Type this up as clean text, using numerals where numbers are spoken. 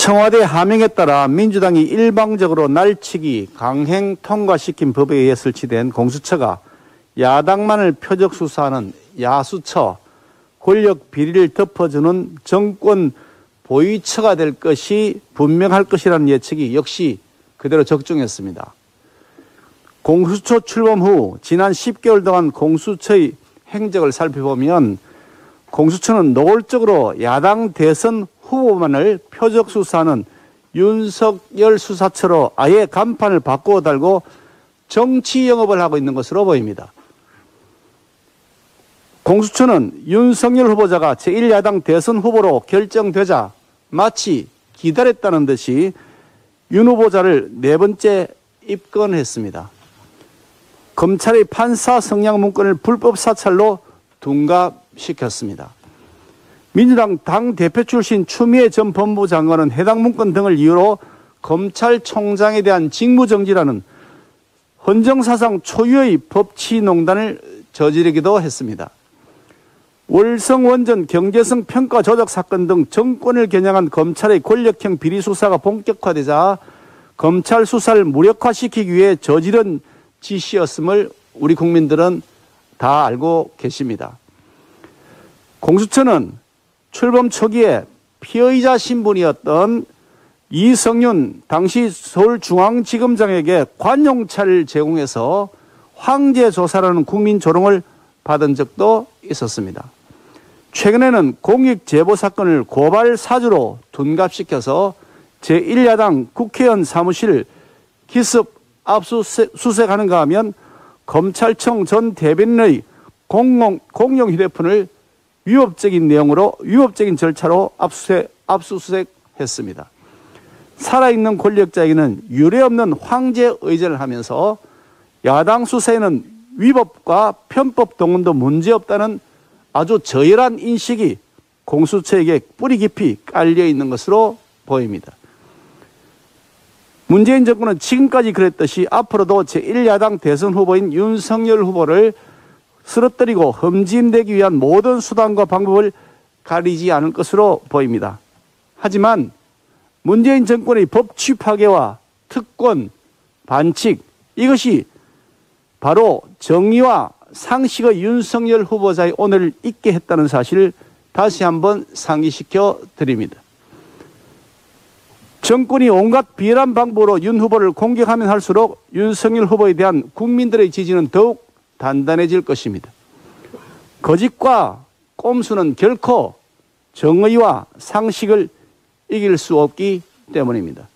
청와대 하명에 따라 민주당이 일방적으로 날치기 강행 통과시킨 법에 의해 설치된 공수처가 야당만을 표적 수사하는 야수처, 권력 비리를 덮어주는 정권 보위처가 될 것이 분명할 것이라는 예측이 역시 그대로 적중했습니다. 공수처 출범 후 지난 10개월 동안 공수처의 행적을 살펴보면 공수처는 노골적으로 야당 대선 후보만을 표적 수사하는 윤석열 수사처로 아예 간판을 바꾸어 달고 정치 영업을 하고 있는 것으로 보입니다. 공수처는 윤석열 후보자가 제1야당 대선 후보로 결정되자 마치 기다렸다는 듯이 윤 후보자를 네 번째 입건했습니다. 검찰의 판사 성향 문건을 불법 사찰로 둔갑시켰습니다. 민주당 당대표 출신 추미애 전 법무부 장관은 해당 문건 등을 이유로 검찰총장에 대한 직무정지라는 헌정사상 초유의 법치농단을 저지르기도 했습니다. 월성 원전 경제성 평가 조작 사건 등 정권을 겨냥한 검찰의 권력형 비리 수사가 본격화되자 검찰 수사를 무력화시키기 위해 저지른 짓이었음을 우리 국민들은 다 알고 계십니다. 공수처는 출범 초기에 피의자 신분이었던 이성윤 당시 서울중앙지검장에게 관용차를 제공해서 황제 조사라는 국민 조롱을 받은 적도 있었습니다. 최근에는 공익제보 사건을 고발 사주로 둔갑시켜서 제1야당 국회의원 사무실 기습 압수수색하는가 하면 검찰청 전 대변인의 공용 휴대폰을 위법적인 내용으로 위법적인 절차로 압수수색했습니다. 살아있는 권력자에게는 유례없는 황제 의제를 하면서 야당 수사에는 위법과 편법 동원도 문제없다는 아주 저열한 인식이 공수처에게 뿌리 깊이 깔려 있는 것으로 보입니다. 문재인 정권은 지금까지 그랬듯이 앞으로도 제1야당 대선 후보인 윤석열 후보를 쓰러뜨리고 흠집내기 위한 모든 수단과 방법을 가리지 않을 것으로 보입니다. 하지만 문재인 정권의 법치 파괴와 특권, 반칙, 이것이 바로 정의와 상식의 윤석열 후보자의 오늘을 잊게 했다는 사실을 다시 한번 상기시켜 드립니다. 정권이 온갖 비열한 방법으로 윤 후보를 공격하면 할수록 윤석열 후보에 대한 국민들의 지지는 더욱 단단해질 것입니다. 거짓과 꼼수는 결코 정의와 상식을 이길 수 없기 때문입니다.